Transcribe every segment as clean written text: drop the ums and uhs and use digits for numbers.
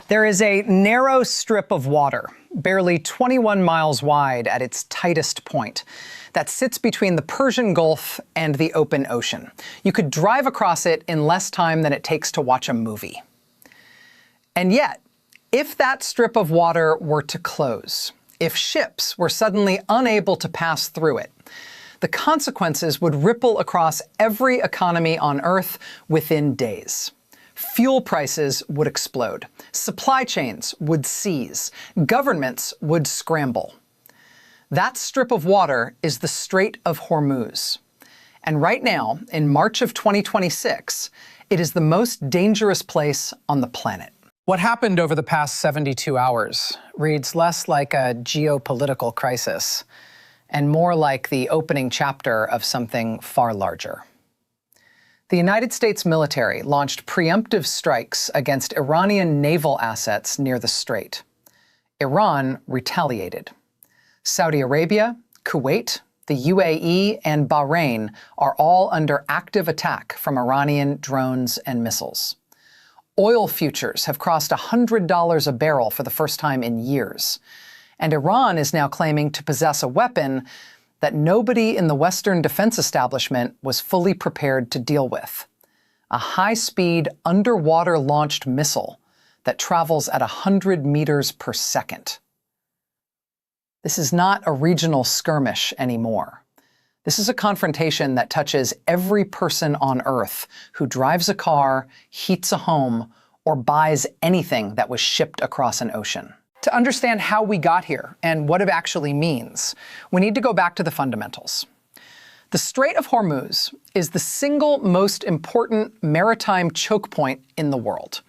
There is a narrow strip of water, barely 21 miles wide at its tightest point, that sits between the Persian Gulf and the open ocean. You could drive across it in less time than it takes to watch a movie. And yet, if that strip of water were to close, if ships were suddenly unable to pass through it, the consequences would ripple across every economy on Earth within days. Fuel prices would explode. Supply chains would seize. Governments would scramble. That strip of water is the Strait of Hormuz. And right now, in March of 2026, it is the most dangerous place on the planet. What happened over the past 72 hours reads less like a geopolitical crisis and more like the opening chapter of something far larger. The United States military launched preemptive strikes against Iranian naval assets near the strait. Iran retaliated. Saudi Arabia, Kuwait, the UAE, and Bahrain are all under active attack from Iranian drones and missiles. Oil futures have crossed $100 a barrel for the first time in years. And Iran is now claiming to possess a weapon that nobody in the Western defense establishment was fully prepared to deal with. A high-speed, underwater-launched missile that travels at 100 meters per second. This is not a regional skirmish anymore. This is a confrontation that touches every person on Earth who drives a car, heats a home, or buys anything that was shipped across an ocean. To understand how we got here and what it actually means, we need to go back to the fundamentals. The Strait of Hormuz is the single most important maritime choke point in the world.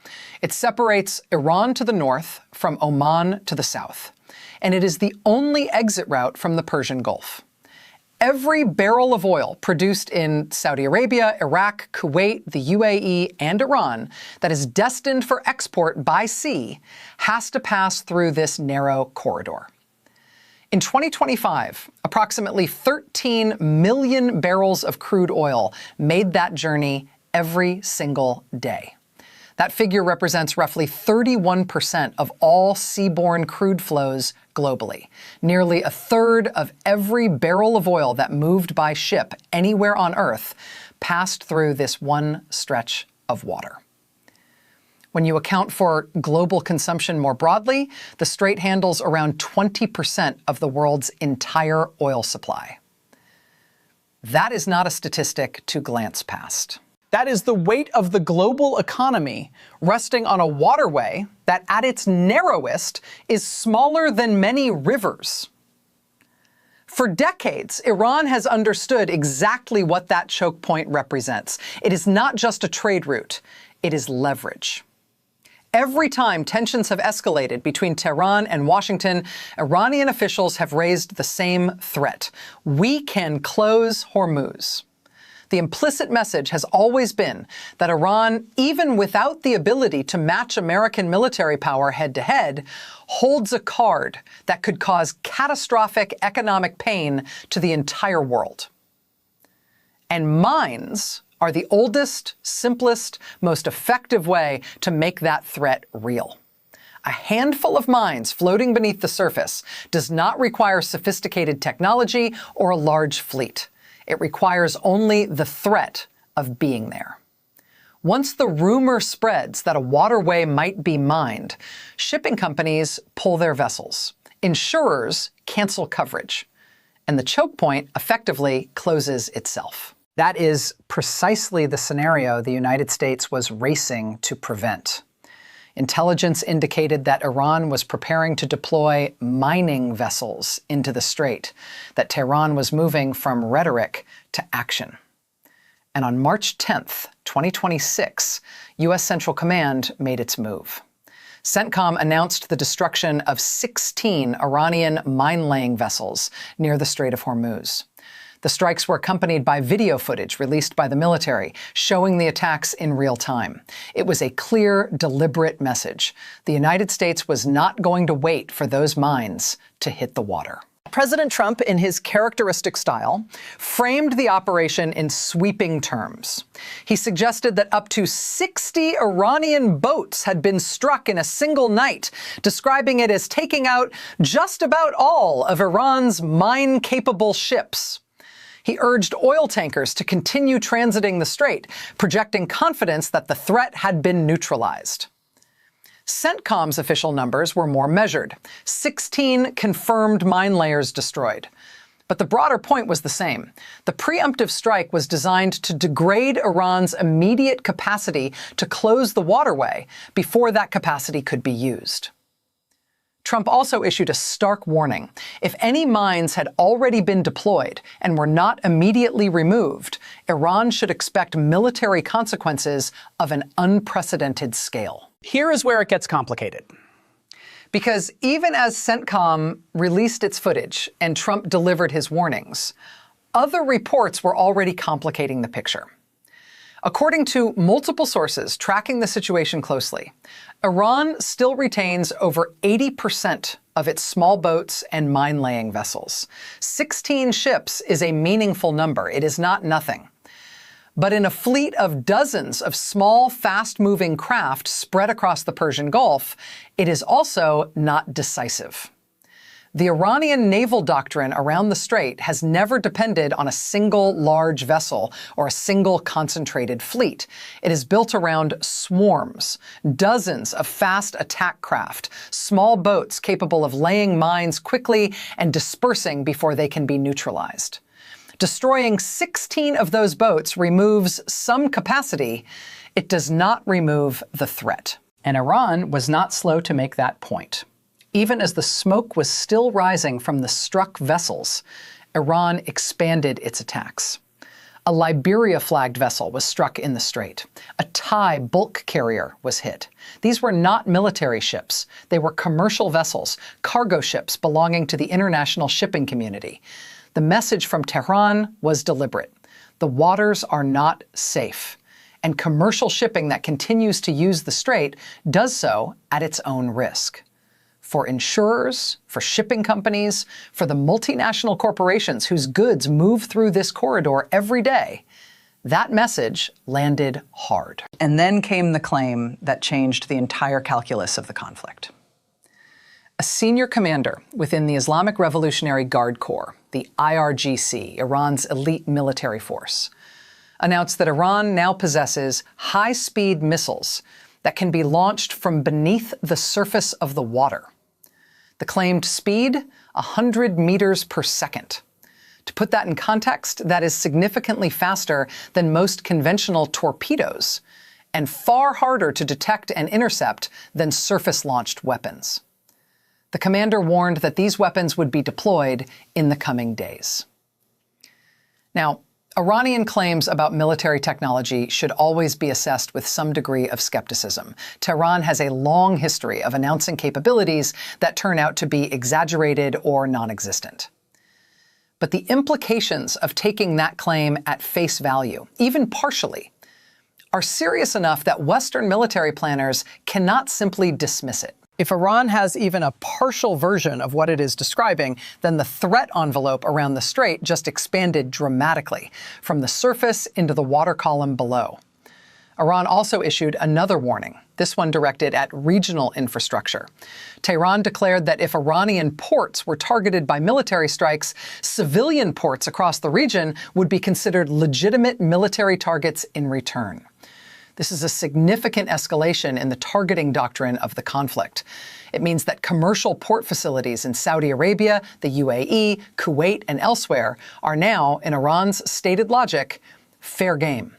It separates Iran to the north from Oman to the south, and it is the only exit route from the Persian Gulf. Every barrel of oil produced in Saudi Arabia, Iraq, Kuwait, the UAE, and Iran that is destined for export by sea has to pass through this narrow corridor. In 2025, approximately 13 million barrels of crude oil made that journey every single day. That figure represents roughly 31% of all seaborne crude flows globally. Nearly a third of every barrel of oil that moved by ship anywhere on Earth passed through this one stretch of water. When you account for global consumption more broadly, the strait handles around 20% of the world's entire oil supply. That is not a statistic to glance past. That is the weight of the global economy resting on a waterway that at its narrowest is smaller than many rivers. For decades, Iran has understood exactly what that choke point represents. It is not just a trade route, it is leverage. Every time tensions have escalated between Tehran and Washington, Iranian officials have raised the same threat. We can close Hormuz. The implicit message has always been that Iran, even without the ability to match American military power head-to-head, holds a card that could cause catastrophic economic pain to the entire world. And mines are the oldest, simplest, most effective way to make that threat real. A handful of mines floating beneath the surface does not require sophisticated technology or a large fleet. It requires only the threat of being there. Once the rumor spreads that a waterway might be mined, shipping companies pull their vessels. Insurers cancel coverage. And the choke point effectively closes itself. That is precisely the scenario the United States was racing to prevent. Intelligence indicated that Iran was preparing to deploy mining vessels into the strait, that Tehran was moving from rhetoric to action. And on March 10th, 2026, U.S. Central Command made its move. CENTCOM announced the destruction of 16 Iranian minelaying vessels near the Strait of Hormuz. The strikes were accompanied by video footage released by the military, showing the attacks in real time. It was a clear, deliberate message. The United States was not going to wait for those mines to hit the water. President Trump, in his characteristic style, framed the operation in sweeping terms. He suggested that up to 60 Iranian boats had been struck in a single night, describing it as taking out just about all of Iran's mine-capable ships. He urged oil tankers to continue transiting the strait, projecting confidence that the threat had been neutralized. CENTCOM's official numbers were more measured: 16 confirmed mine layers destroyed. But the broader point was the same. The preemptive strike was designed to degrade Iran's immediate capacity to close the waterway before that capacity could be used. Trump also issued a stark warning. If any mines had already been deployed and were not immediately removed, Iran should expect military consequences of an unprecedented scale. Here is where it gets complicated. Because even as CENTCOM released its footage and Trump delivered his warnings, other reports were already complicating the picture. According to multiple sources tracking the situation closely, Iran still retains over 80% of its small boats and mine-laying vessels. 16 ships is a meaningful number. It is not nothing. But in a fleet of dozens of small, fast-moving craft spread across the Persian Gulf, it is also not decisive. The Iranian naval doctrine around the strait has never depended on a single large vessel or a single concentrated fleet. It is built around swarms, dozens of fast attack craft, small boats capable of laying mines quickly and dispersing before they can be neutralized. Destroying 16 of those boats removes some capacity. It does not remove the threat. And Iran was not slow to make that point. Even as the smoke was still rising from the struck vessels, Iran expanded its attacks. A Liberia-flagged vessel was struck in the strait. A Thai bulk carrier was hit. These were not military ships. They were commercial vessels, cargo ships belonging to the international shipping community. The message from Tehran was deliberate. The waters are not safe, and commercial shipping that continues to use the strait does so at its own risk. For insurers, for shipping companies, for the multinational corporations whose goods move through this corridor every day, that message landed hard. And then came the claim that changed the entire calculus of the conflict. A senior commander within the Islamic Revolutionary Guard Corps, the IRGC, Iran's elite military force, announced that Iran now possesses high-speed missiles that can be launched from beneath the surface of the water. The claimed speed, 100 meters per second. To put that in context, that is significantly faster than most conventional torpedoes, and far harder to detect and intercept than surface-launched weapons. The commander warned that these weapons would be deployed in the coming days. Now, Iranian claims about military technology should always be assessed with some degree of skepticism. Tehran has a long history of announcing capabilities that turn out to be exaggerated or non-existent. But the implications of taking that claim at face value, even partially, are serious enough that Western military planners cannot simply dismiss it. If Iran has even a partial version of what it is describing, then the threat envelope around the strait just expanded dramatically, from the surface into the water column below. Iran also issued another warning, this one directed at regional infrastructure. Tehran declared that if Iranian ports were targeted by military strikes, civilian ports across the region would be considered legitimate military targets in return. This is a significant escalation in the targeting doctrine of the conflict. It means that commercial port facilities in Saudi Arabia, the UAE, Kuwait, and elsewhere are now, in Iran's stated logic, fair game.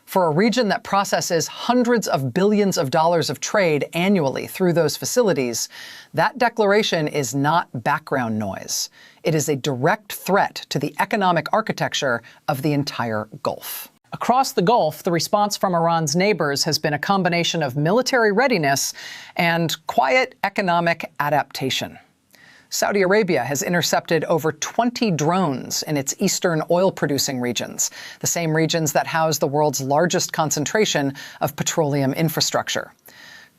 For a region that processes hundreds of billions of dollars of trade annually through those facilities, that declaration is not background noise. It is a direct threat to the economic architecture of the entire Gulf. Across the Gulf, the response from Iran's neighbors has been a combination of military readiness and quiet economic adaptation. Saudi Arabia has intercepted over 20 drones in its eastern oil-producing regions, the same regions that house the world's largest concentration of petroleum infrastructure.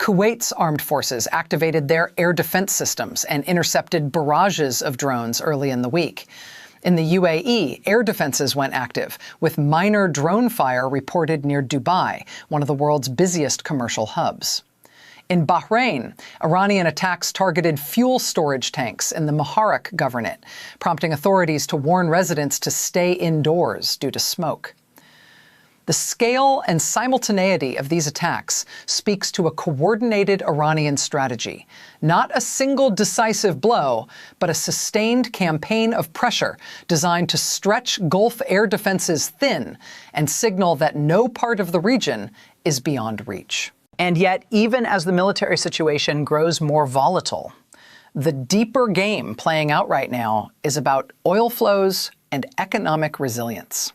Kuwait's armed forces activated their air defense systems and intercepted barrages of drones early in the week. In the UAE, air defenses went active, with minor drone fire reported near Dubai, one of the world's busiest commercial hubs. In Bahrain, Iranian attacks targeted fuel storage tanks in the Muharraq governorate, prompting authorities to warn residents to stay indoors due to smoke. The scale and simultaneity of these attacks speaks to a coordinated Iranian strategy, not a single decisive blow, but a sustained campaign of pressure designed to stretch Gulf air defenses thin and signal that no part of the region is beyond reach. And yet, even as the military situation grows more volatile, the deeper game playing out right now is about oil flows and economic resilience.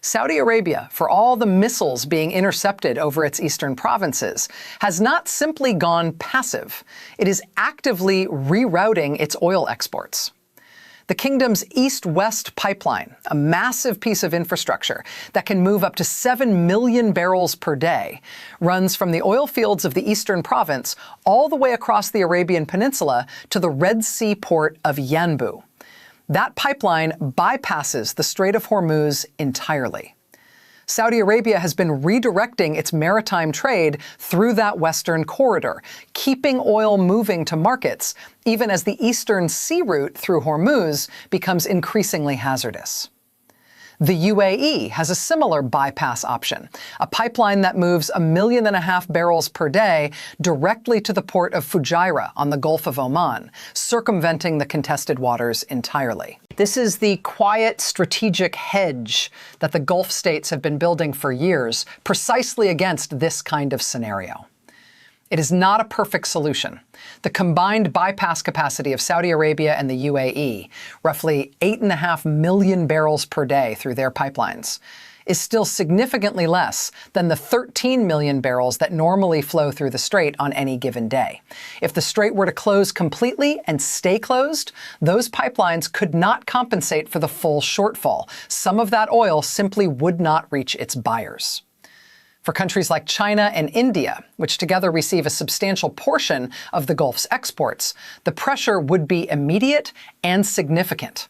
Saudi Arabia, for all the missiles being intercepted over its eastern provinces, has not simply gone passive. It is actively rerouting its oil exports. The kingdom's east-west pipeline, a massive piece of infrastructure that can move up to 7 million barrels per day, runs from the oil fields of the eastern province all the way across the Arabian Peninsula to the Red Sea port of Yanbu. That pipeline bypasses the Strait of Hormuz entirely. Saudi Arabia has been redirecting its maritime trade through that western corridor, keeping oil moving to markets, even as the eastern sea route through Hormuz becomes increasingly hazardous. The UAE has a similar bypass option, a pipeline that moves 1.5 million barrels per day directly to the port of Fujairah on the Gulf of Oman, circumventing the contested waters entirely. This is the quiet strategic hedge that the Gulf states have been building for years, precisely against this kind of scenario. It is not a perfect solution. The combined bypass capacity of Saudi Arabia and the UAE, roughly 8.5 million barrels per day through their pipelines, is still significantly less than the 13 million barrels that normally flow through the strait on any given day. If the strait were to close completely and stay closed, those pipelines could not compensate for the full shortfall. Some of that oil simply would not reach its buyers. For countries like China and India, which together receive a substantial portion of the Gulf's exports, the pressure would be immediate and significant.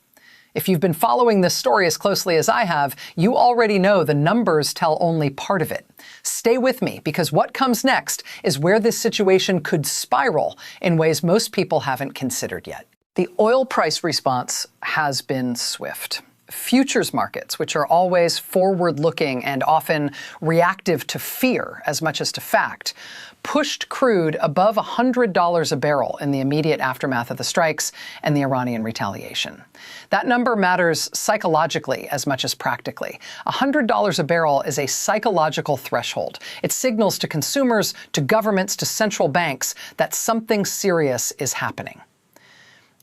If you've been following this story as closely as I have, you already know the numbers tell only part of it. Stay with me, because what comes next is where this situation could spiral in ways most people haven't considered yet. The oil price response has been swift. Futures markets, which are always forward-looking and often reactive to fear as much as to fact, pushed crude above $100 a barrel in the immediate aftermath of the strikes and the Iranian retaliation. That number matters psychologically as much as practically. $100 a barrel is a psychological threshold. It signals to consumers, to governments, to central banks that something serious is happening.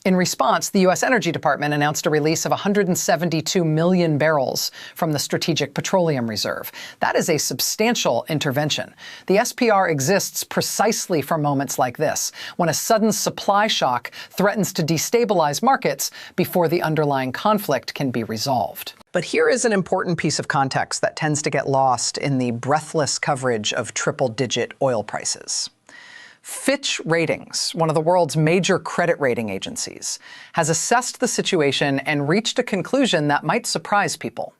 In response, the U.S. Energy Department announced a release of 172 million barrels from the Strategic Petroleum Reserve. That is a substantial intervention. The SPR exists precisely for moments like this, when a sudden supply shock threatens to destabilize markets before the underlying conflict can be resolved. But here is an important piece of context that tends to get lost in the breathless coverage of triple-digit oil prices. Fitch Ratings, one of the world's major credit rating agencies, has assessed the situation and reached a conclusion that might surprise people.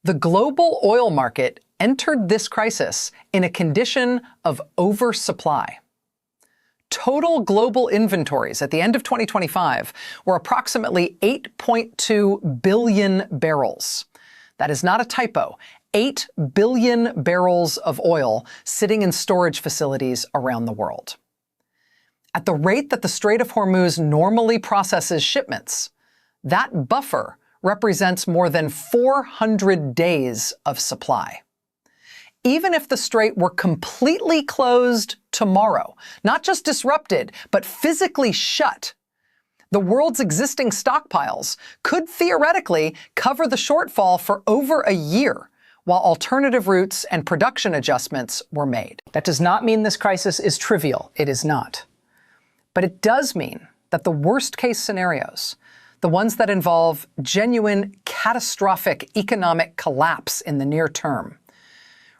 The global oil market entered this crisis in a condition of oversupply. Total global inventories at the end of 2025 were approximately 8.2 billion barrels. That is not a typo. 8 billion barrels of oil sitting in storage facilities around the world. At the rate that the Strait of Hormuz normally processes shipments, that buffer represents more than 400 days of supply. Even if the strait were completely closed tomorrow, not just disrupted, but physically shut, the world's existing stockpiles could theoretically cover the shortfall for over a year, while alternative routes and production adjustments were made. That does not mean this crisis is trivial. It is not. But it does mean that the worst-case scenarios, the ones that involve genuine catastrophic economic collapse in the near term,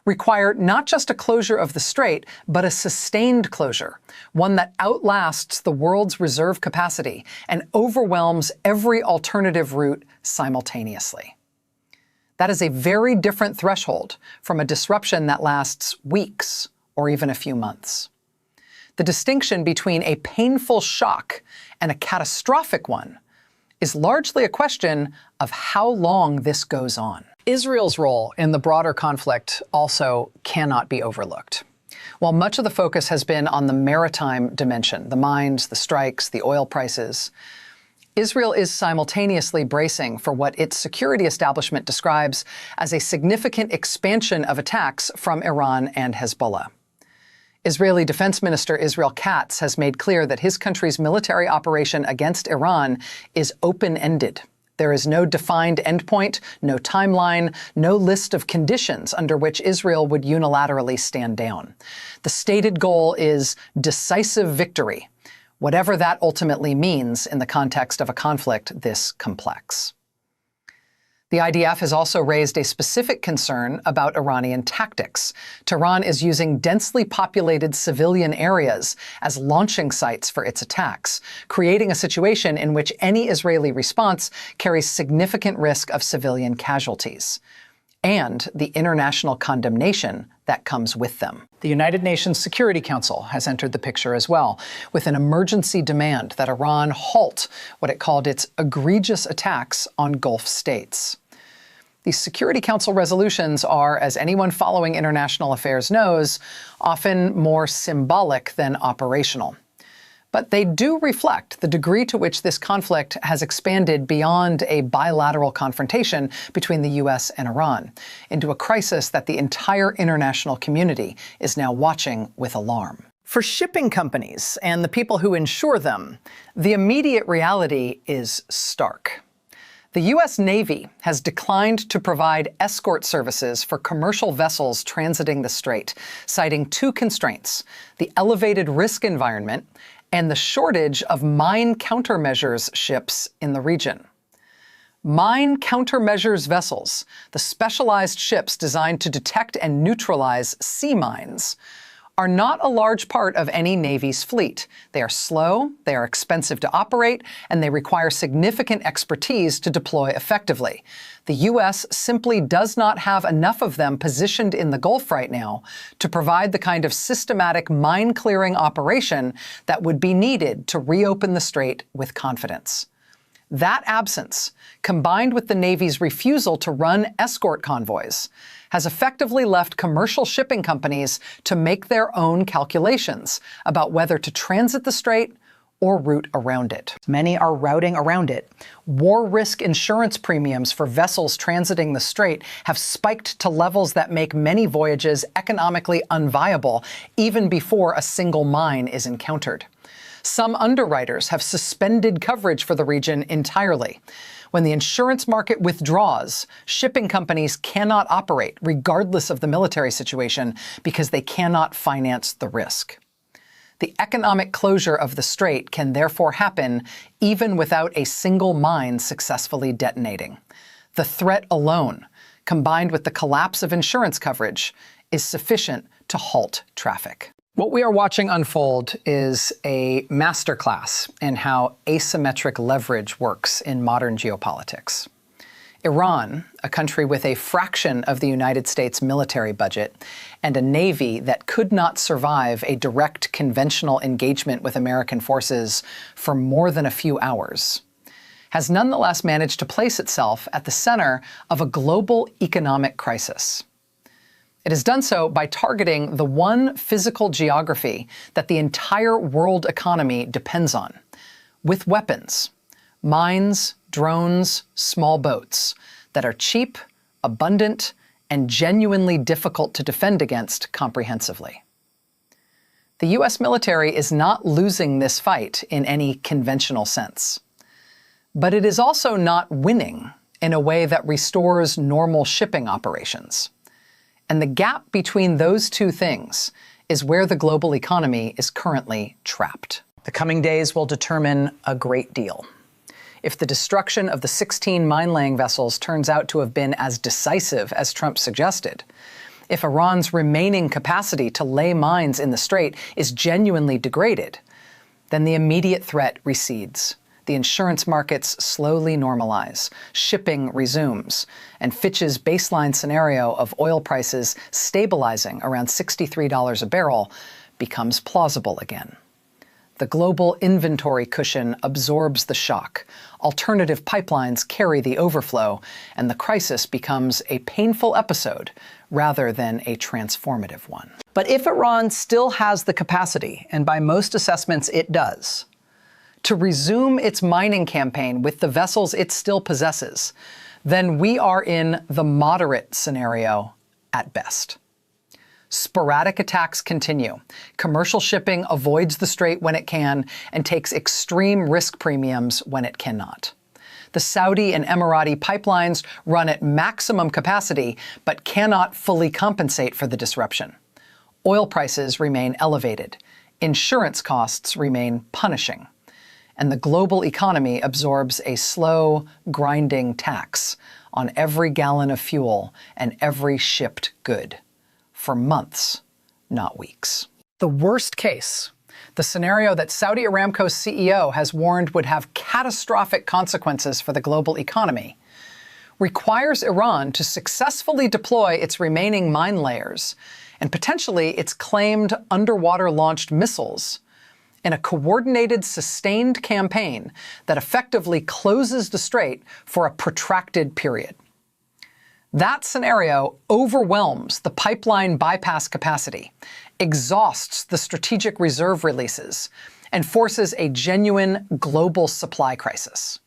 require not just a closure of the strait, but a sustained closure, one that outlasts the world's reserve capacity and overwhelms every alternative route simultaneously. That is a very different threshold from a disruption that lasts weeks or even a few months. The distinction between a painful shock and a catastrophic one is largely a question of how long this goes on. Israel's role in the broader conflict also cannot be overlooked. While much of the focus has been on the maritime dimension, the mines, the strikes, the oil prices, Israel is simultaneously bracing for what its security establishment describes as a significant expansion of attacks from Iran and Hezbollah. Israeli Defense Minister Israel Katz has made clear that his country's military operation against Iran is open-ended. There is no defined endpoint, no timeline, no list of conditions under which Israel would unilaterally stand down. The stated goal is decisive victory, whatever that ultimately means in the context of a conflict this complex. The IDF has also raised a specific concern about Iranian tactics. Tehran is using densely populated civilian areas as launching sites for its attacks, creating a situation in which any Israeli response carries significant risk of civilian casualties, and the international condemnation that comes with them. The United Nations Security Council has entered the picture as well, with an emergency demand that Iran halt what it called its egregious attacks on Gulf states. These Security Council resolutions are, as anyone following international affairs knows, often more symbolic than operational. But they do reflect the degree to which this conflict has expanded beyond a bilateral confrontation between the U.S. and Iran into a crisis that the entire international community is now watching with alarm. For shipping companies and the people who insure them, the immediate reality is stark. The U.S. Navy has declined to provide escort services for commercial vessels transiting the strait, citing two constraints: the elevated risk environment and the shortage of mine countermeasures ships in the region. Mine countermeasures vessels, the specialized ships designed to detect and neutralize sea mines, are not a large part of any Navy's fleet. They are slow, they are expensive to operate, and they require significant expertise to deploy effectively. The U.S. simply does not have enough of them positioned in the Gulf right now to provide the kind of systematic mine-clearing operation that would be needed to reopen the strait with confidence. That absence, combined with the Navy's refusal to run escort convoys, has effectively left commercial shipping companies to make their own calculations about whether to transit the strait or route around it. Many are routing around it. War risk insurance premiums for vessels transiting the strait have spiked to levels that make many voyages economically unviable even before a single mine is encountered. Some underwriters have suspended coverage for the region entirely. When the insurance market withdraws, shipping companies cannot operate, regardless of the military situation, because they cannot finance the risk. The economic closure of the strait can therefore happen even without a single mine successfully detonating. The threat alone, combined with the collapse of insurance coverage, is sufficient to halt traffic. What we are watching unfold is a masterclass in how asymmetric leverage works in modern geopolitics. Iran, a country with a fraction of the United States military budget and a navy that could not survive a direct conventional engagement with American forces for more than a few hours, has nonetheless managed to place itself at the center of a global economic crisis. It has done so by targeting the one physical geography that the entire world economy depends on, with weapons, mines, drones, small boats that are cheap, abundant, and genuinely difficult to defend against comprehensively. The U.S. military is not losing this fight in any conventional sense, but it is also not winning in a way that restores normal shipping operations. And the gap between those two things is where the global economy is currently trapped. The coming days will determine a great deal. If the destruction of the 16 mine-laying vessels turns out to have been as decisive as Trump suggested, If Iran's remaining capacity to lay mines in the strait is genuinely degraded, then the immediate threat recedes. The insurance markets slowly normalize, shipping resumes, and Fitch's baseline scenario of oil prices stabilizing around $63 a barrel becomes plausible again. The global inventory cushion absorbs the shock, alternative pipelines carry the overflow, and the crisis becomes a painful episode rather than a transformative one. But if Iran still has the capacity, and by most assessments it does, to resume its mining campaign with the vessels it still possesses, then we are in the moderate scenario at best. Sporadic attacks continue. Commercial shipping avoids the strait when it can and takes extreme risk premiums when it cannot. The Saudi and Emirati pipelines run at maximum capacity but cannot fully compensate for the disruption. Oil prices remain elevated. Insurance costs remain punishing. And the global economy absorbs a slow, grinding tax on every gallon of fuel and every shipped good. For months, not weeks. The worst case, the scenario that Saudi Aramco's CEO has warned would have catastrophic consequences for the global economy, requires Iran to successfully deploy its remaining mine layers and potentially its claimed underwater-launched missiles in a coordinated, sustained campaign that effectively closes the strait for a protracted period. That scenario overwhelms the pipeline bypass capacity, exhausts the strategic reserve releases, and forces a genuine global supply crisis.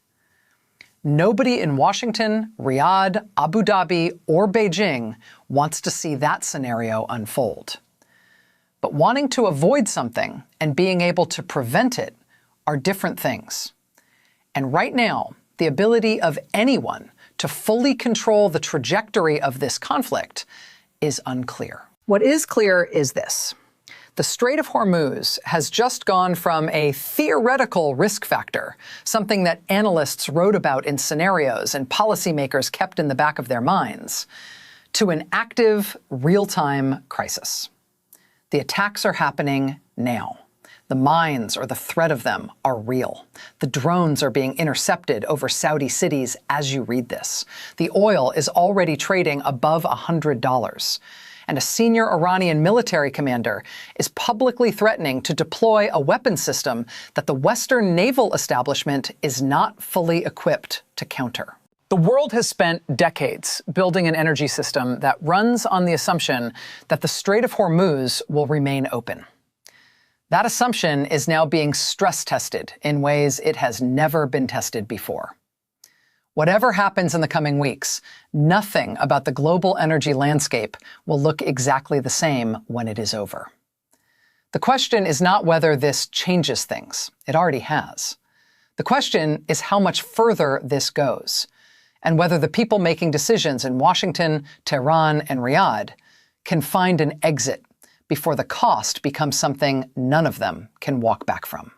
Nobody in Washington, Riyadh, Abu Dhabi, or Beijing wants to see that scenario unfold. But wanting to avoid something and being able to prevent it are different things. And right now, the ability of anyone to fully control the trajectory of this conflict is unclear. What is clear is this. The Strait of Hormuz has just gone from a theoretical risk factor, something that analysts wrote about in scenarios and policymakers kept in the back of their minds, to an active, real-time crisis. The attacks are happening now. The mines, or the threat of them, are real. The drones are being intercepted over Saudi cities as you read this. The oil is already trading above $100. And a senior Iranian military commander is publicly threatening to deploy a weapon system that the Western naval establishment is not fully equipped to counter. The world has spent decades building an energy system that runs on the assumption that the Strait of Hormuz will remain open. That assumption is now being stress tested in ways it has never been tested before. Whatever happens in the coming weeks, nothing about the global energy landscape will look exactly the same when it is over. The question is not whether this changes things. It already has. The question is how much further this goes, and whether the people making decisions in Washington, Tehran, and Riyadh can find an exit before the cost becomes something none of them can walk back from.